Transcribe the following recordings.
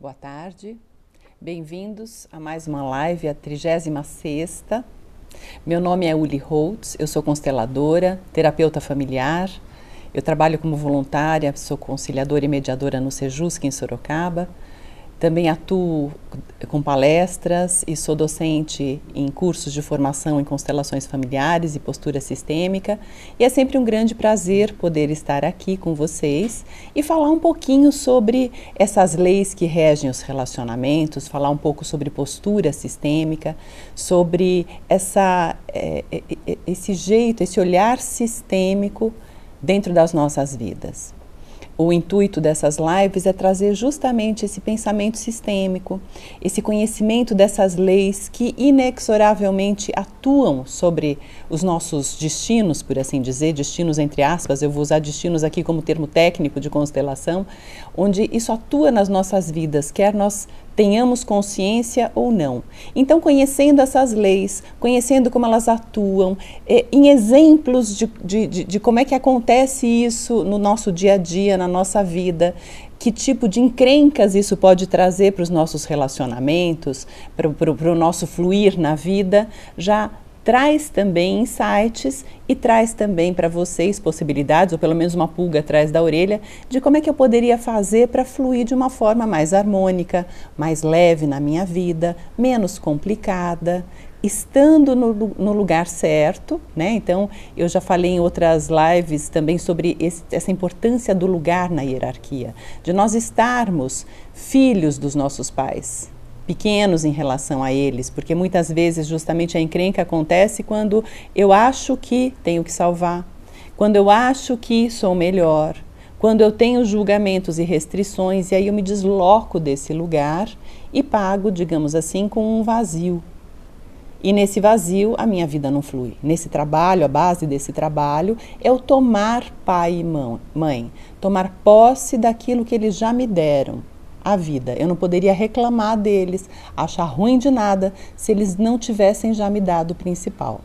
Boa tarde, bem-vindos a mais uma live, a 36ª. Meu nome é Uli Holtz, eu sou consteladora, terapeuta familiar, eu trabalho como voluntária, sou conciliadora e mediadora no Sejusc em Sorocaba. Também atuo com palestras e sou docente em cursos de formação em constelações familiares e postura sistêmica. E é sempre um grande prazer poder estar aqui com vocês e falar um pouquinho sobre essas leis que regem os relacionamentos, falar um pouco sobre postura sistêmica, sobre esse jeito, esse olhar sistêmico dentro das nossas vidas. O intuito dessas lives é trazer justamente esse pensamento sistêmico, esse conhecimento dessas leis que inexoravelmente atuam sobre os nossos destinos, por assim dizer, destinos entre aspas, eu vou usar destinos aqui como termo técnico de constelação, onde isso atua nas nossas vidas, quer nós tenhamos consciência ou não. Então, conhecendo essas leis, conhecendo como elas atuam, em exemplos de como é que acontece isso no nosso dia a dia, na nossa vida, que tipo de encrencas isso pode trazer para os nossos relacionamentos, para o nosso fluir na vida, já traz também insights e traz também para vocês possibilidades, ou pelo menos uma pulga atrás da orelha, de como é que eu poderia fazer para fluir de uma forma mais harmônica, mais leve na minha vida, menos complicada, estando no lugar certo, né? Então, eu já falei em outras lives também sobre essa importância do lugar na hierarquia, de nós estarmos filhos dos nossos pais, pequenos em relação a eles, porque muitas vezes justamente a encrenca acontece quando eu acho que tenho que salvar, quando eu acho que sou melhor, quando eu tenho julgamentos e restrições, e aí eu me desloco desse lugar e pago, digamos assim, com um vazio. E nesse vazio a minha vida não flui. Nesse trabalho, a base desse trabalho é o tomar pai e mãe, tomar posse daquilo que eles já me deram. A vida. Eu não poderia reclamar deles, achar ruim de nada, se eles não tivessem já me dado o principal.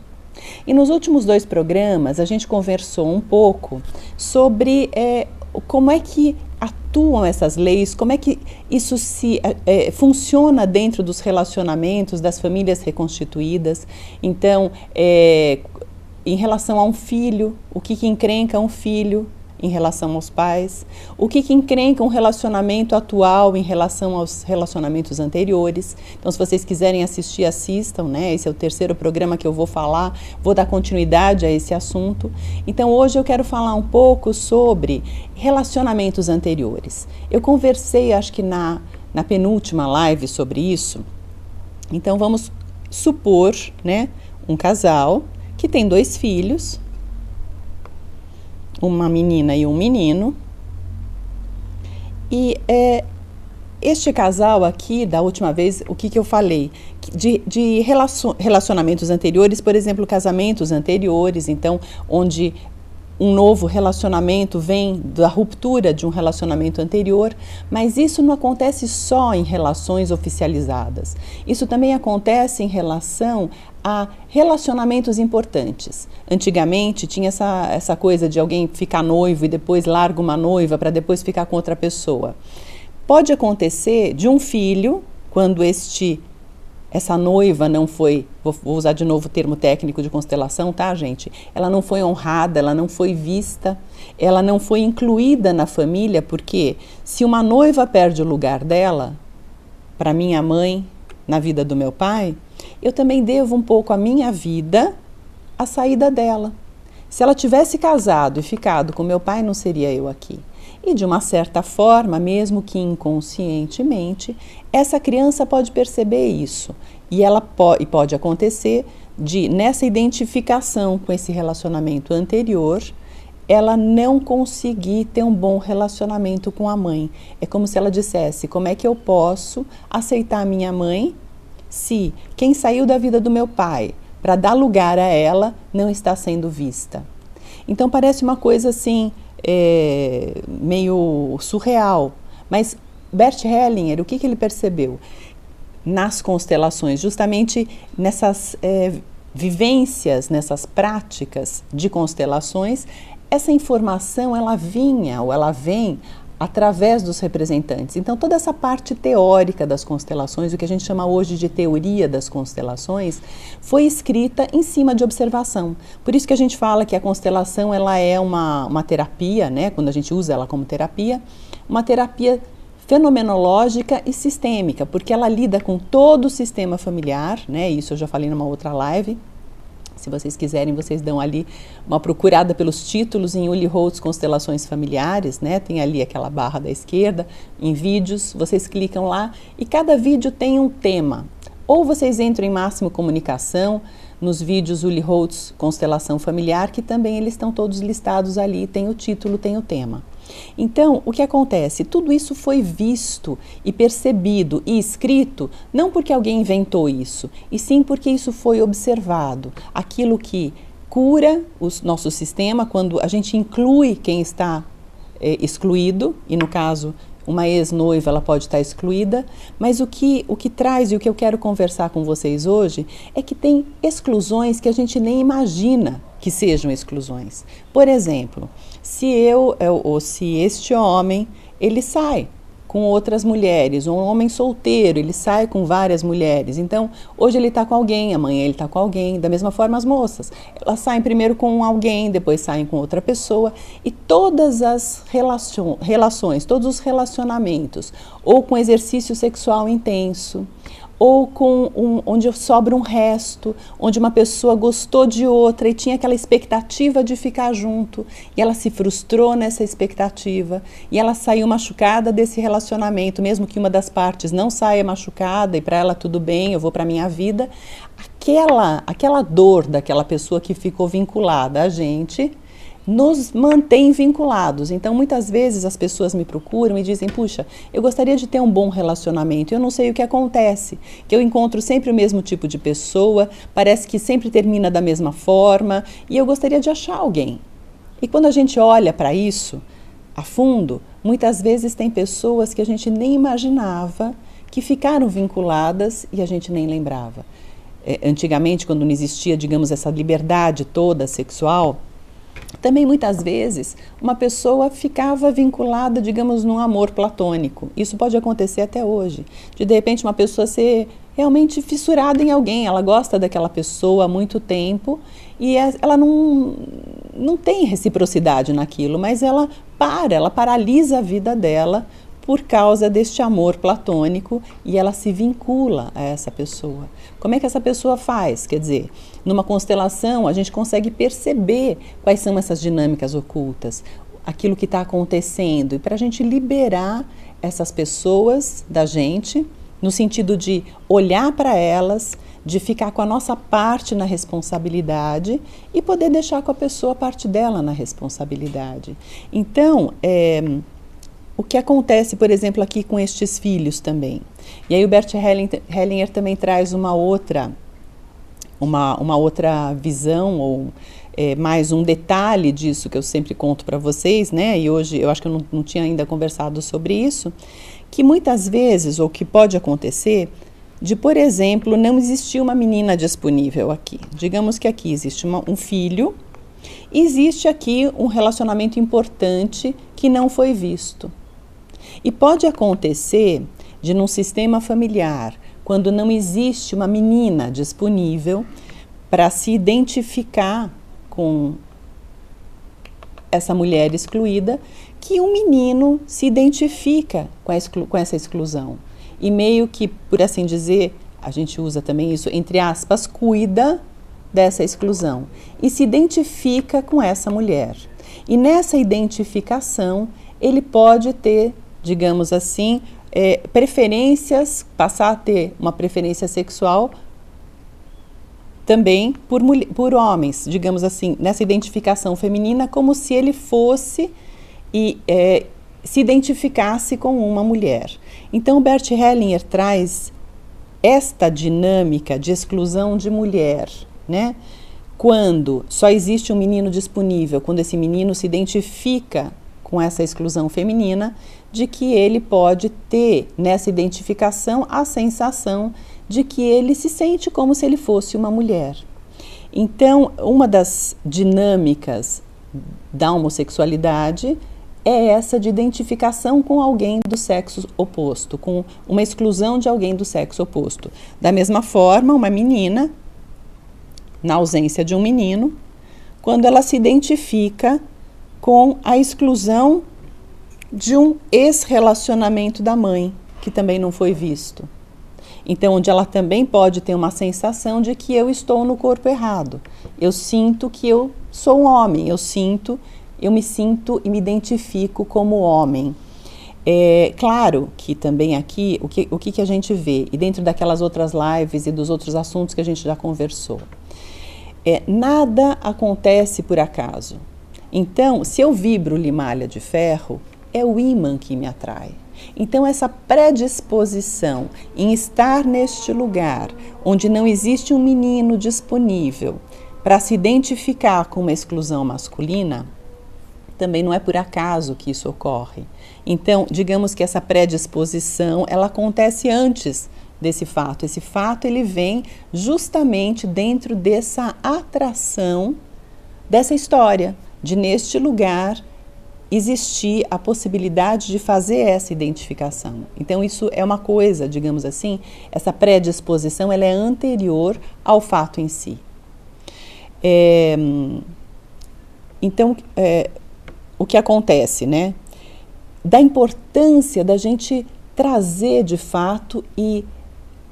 E nos últimos 2 programas, a gente conversou um pouco sobre como é que atuam essas leis, como é que isso funciona dentro dos relacionamentos, das famílias reconstituídas. Então, em relação a um filho, o que encrenca um filho em relação aos pais, o que encrenca um relacionamento atual em relação aos relacionamentos anteriores. Então, se vocês quiserem assistir, assistam, né? Esse é o 3º programa que eu vou falar, vou dar continuidade a esse assunto. Então, hoje eu quero falar um pouco sobre relacionamentos anteriores. Eu conversei, acho que na penúltima live sobre isso. Então, vamos supor, né, um casal que tem 2 filhos, uma menina e um menino, e este casal aqui, da última vez, o que eu falei? De relacionamentos anteriores, por exemplo, casamentos anteriores, então, onde um novo relacionamento vem da ruptura de um relacionamento anterior, mas isso não acontece só em relações oficializadas. Isso também acontece em relação a relacionamentos importantes. Antigamente tinha essa coisa de alguém ficar noivo e depois larga uma noiva para depois ficar com outra pessoa. Pode acontecer de um filho, quando essa noiva não foi, vou usar de novo o termo técnico de constelação, tá, gente? Ela não foi honrada, ela não foi vista, ela não foi incluída na família, porque se uma noiva perde o lugar dela, para minha mãe, na vida do meu pai, eu também devo um pouco a minha vida à saída dela. Se ela tivesse casado e ficado com meu pai, não seria eu aqui. E de uma certa forma, mesmo que inconscientemente, essa criança pode perceber isso. E pode acontecer nessa identificação com esse relacionamento anterior, ela não conseguir ter um bom relacionamento com a mãe. É como se ela dissesse, como é que eu posso aceitar a minha mãe se quem saiu da vida do meu pai para dar lugar a ela não está sendo vista? Então parece uma coisa assim, meio surreal, mas Bert Hellinger, o que ele percebeu nas constelações, justamente nessas vivências, nessas práticas de constelações, essa informação ela vinha ou ela vem através dos representantes. Então, toda essa parte teórica das constelações, o que a gente chama hoje de teoria das constelações, foi escrita em cima de observação. Por isso que a gente fala que a constelação ela é uma terapia, né? Quando a gente usa ela como terapia, uma terapia fenomenológica e sistêmica, porque ela lida com todo o sistema familiar, né? Isso eu já falei numa outra live. Se vocês quiserem, vocês dão ali uma procurada pelos títulos em Uli Holtz Constelações Familiares, né? Tem ali aquela barra da esquerda, em vídeos, vocês clicam lá e cada vídeo tem um tema. Ou vocês entram em Máximo Comunicação, nos vídeos Uli Holtz Constelação Familiar, que também eles estão todos listados ali, tem o título, tem o tema. Então, o que acontece? Tudo isso foi visto e percebido e escrito, não porque alguém inventou isso, e sim porque isso foi observado. Aquilo que cura o nosso sistema, quando a gente inclui quem está excluído, e no caso, uma ex-noiva ela pode estar excluída, mas o que traz e o que eu quero conversar com vocês hoje é que tem exclusões que a gente nem imagina que sejam exclusões. Por exemplo, se este homem, ele sai com outras mulheres, um homem solteiro, ele sai com várias mulheres, então hoje ele está com alguém, amanhã ele está com alguém, da mesma forma as moças, elas saem primeiro com alguém, depois saem com outra pessoa, e todas as relações, todos os relacionamentos, ou com exercício sexual intenso, ou onde sobra um resto, onde uma pessoa gostou de outra e tinha aquela expectativa de ficar junto, e ela se frustrou nessa expectativa, e ela saiu machucada desse relacionamento, mesmo que uma das partes não saia machucada, e para ela tudo bem, eu vou para a minha vida, aquela dor daquela pessoa que ficou vinculada a gente, nos mantém vinculados. Então, muitas vezes as pessoas me procuram e dizem, puxa, eu gostaria de ter um bom relacionamento, eu não sei o que acontece, que eu encontro sempre o mesmo tipo de pessoa, parece que sempre termina da mesma forma, e eu gostaria de achar alguém. E quando a gente olha para isso, a fundo, muitas vezes tem pessoas que a gente nem imaginava que ficaram vinculadas e a gente nem lembrava. Antigamente, quando não existia, digamos, essa liberdade toda sexual, também muitas vezes uma pessoa ficava vinculada, digamos, num amor platônico. Isso pode acontecer até hoje. De repente uma pessoa ser realmente fissurada em alguém, ela gosta daquela pessoa há muito tempo e ela não tem reciprocidade naquilo, mas ela paralisa a vida dela por causa deste amor platônico e ela se vincula a essa pessoa. Como é que essa pessoa faz? Quer dizer, numa constelação a gente consegue perceber quais são essas dinâmicas ocultas, aquilo que está acontecendo, e para a gente liberar essas pessoas da gente, no sentido de olhar para elas, de ficar com a nossa parte na responsabilidade e poder deixar com a pessoa a parte dela na responsabilidade. Então, o que acontece, por exemplo, aqui com estes filhos também. E aí o Bert Hellinger também traz uma outra visão, ou mais um detalhe disso que eu sempre conto para vocês, né? E hoje eu acho que eu não tinha ainda conversado sobre isso, que muitas vezes, ou que pode acontecer, de, por exemplo, não existir uma menina disponível aqui. Digamos que aqui existe um filho, existe aqui um relacionamento importante que não foi visto. E pode acontecer de, num sistema familiar, quando não existe uma menina disponível para se identificar com essa mulher excluída, que um menino se identifica com essa exclusão. E meio que, por assim dizer, a gente usa também isso, entre aspas, cuida dessa exclusão. E se identifica com essa mulher. E nessa identificação, ele pode ter, digamos assim, preferências, passar a ter uma preferência sexual também por homens, digamos assim, nessa identificação feminina, como se ele fosse e se identificasse com uma mulher. Então, o Bert Hellinger traz esta dinâmica de exclusão de mulher, né? Quando só existe um menino disponível, quando esse menino se identifica com essa exclusão feminina, de que ele pode ter nessa identificação a sensação de que ele se sente como se ele fosse uma mulher. Então, uma das dinâmicas da homossexualidade é essa de identificação com alguém do sexo oposto, com uma exclusão de alguém do sexo oposto. Da mesma forma, uma menina, na ausência de um menino, quando ela se identifica com a exclusão de um ex-relacionamento da mãe, que também não foi visto. Então, onde ela também pode ter uma sensação de que eu estou no corpo errado. Eu sinto que eu sou um homem, eu me sinto e me identifico como homem. É claro que também aqui, o que a gente vê, e dentro daquelas outras lives e dos outros assuntos que a gente já conversou, nada acontece por acaso. Então, se eu vibro limalha de ferro, é o ímã que me atrai. Então, essa predisposição em estar neste lugar, onde não existe um menino disponível para se identificar com uma exclusão masculina, também não é por acaso que isso ocorre. Então, digamos que essa predisposição, ela acontece antes desse fato. Esse fato, ele vem justamente dentro dessa atração, dessa história, de neste lugar existir a possibilidade de fazer essa identificação. Então, isso é uma coisa, digamos assim, essa predisposição, ela é anterior ao fato em si. Então, o que acontece, né? Da importância da gente trazer de fato e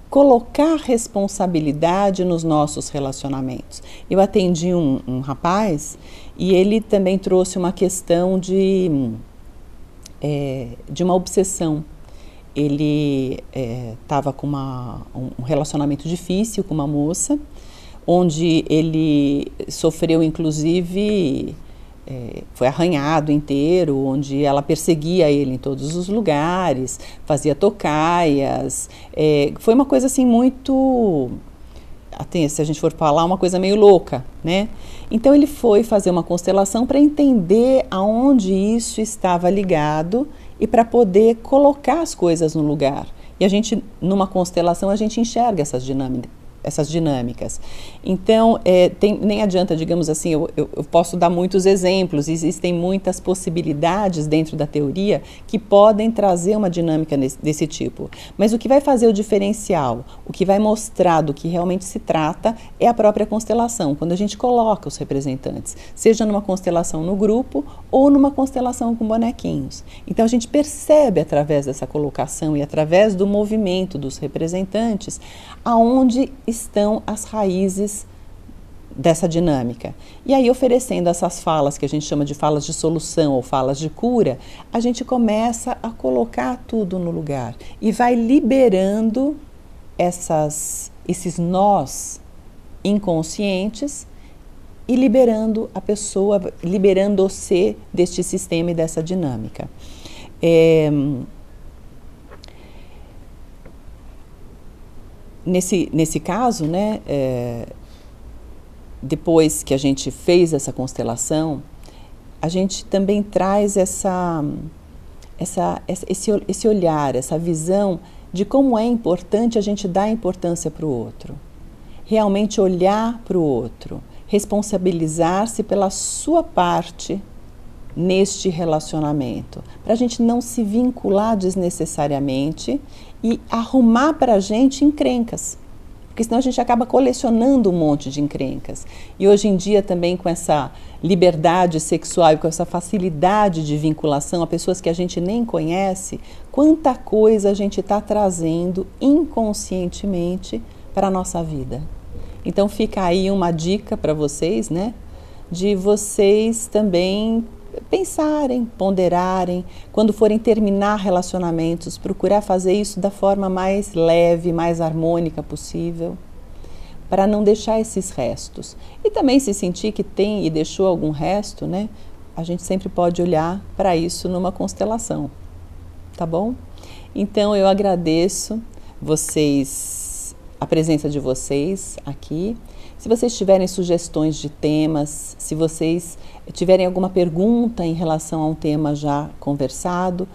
colocar responsabilidade nos nossos relacionamentos. Eu atendi um rapaz e ele também trouxe uma questão de uma obsessão. Ele estava com um relacionamento difícil com uma moça, onde ele sofreu inclusive... foi arranhado inteiro, onde ela perseguia ele em todos os lugares, fazia tocaias, foi uma coisa assim muito, até se a gente for falar, uma coisa meio louca, né? Então ele foi fazer uma constelação para entender aonde isso estava ligado e para poder colocar as coisas no lugar. E a gente, numa constelação, a gente enxerga essas dinâmicas. Então, nem adianta, digamos assim, eu posso dar muitos exemplos, existem muitas possibilidades dentro da teoria que podem trazer uma dinâmica desse tipo. Mas o que vai fazer o diferencial, o que vai mostrar do que realmente se trata é a própria constelação, quando a gente coloca os representantes, seja numa constelação no grupo ou numa constelação com bonequinhos. Então, a gente percebe através dessa colocação e através do movimento dos representantes aonde estão as raízes dessa dinâmica. E aí, oferecendo essas falas, que a gente chama de falas de solução ou falas de cura, a gente começa a colocar tudo no lugar e vai liberando esses nós inconscientes e liberando a pessoa, liberando-se deste sistema e dessa dinâmica. Nesse caso, né, depois que a gente fez essa constelação, a gente também traz esse olhar, essa visão de como é importante a gente dar importância para o outro. Realmente olhar para o outro, responsabilizar-se pela sua parte neste relacionamento, para a gente não se vincular desnecessariamente e arrumar para a gente encrencas, porque senão a gente acaba colecionando um monte de encrencas. E hoje em dia também com essa liberdade sexual e com essa facilidade de vinculação a pessoas que a gente nem conhece, quanta coisa a gente está trazendo inconscientemente para a nossa vida. Então fica aí uma dica para vocês, né, de vocês também pensarem, ponderarem, quando forem terminar relacionamentos, procurar fazer isso da forma mais leve, mais harmônica possível, para não deixar esses restos. E também se sentir que tem e deixou algum resto, né? A gente sempre pode olhar para isso numa constelação, tá bom? Então eu agradeço a presença de vocês aqui. Se vocês tiverem sugestões de temas, se vocês tiverem alguma pergunta em relação a um tema já conversado,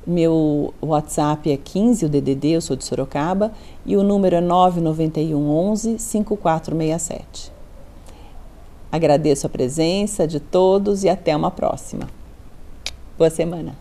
meu WhatsApp é 15, o DDD, eu sou de Sorocaba, e o número é 991 11 5467. Agradeço a presença de todos e até uma próxima. Boa semana.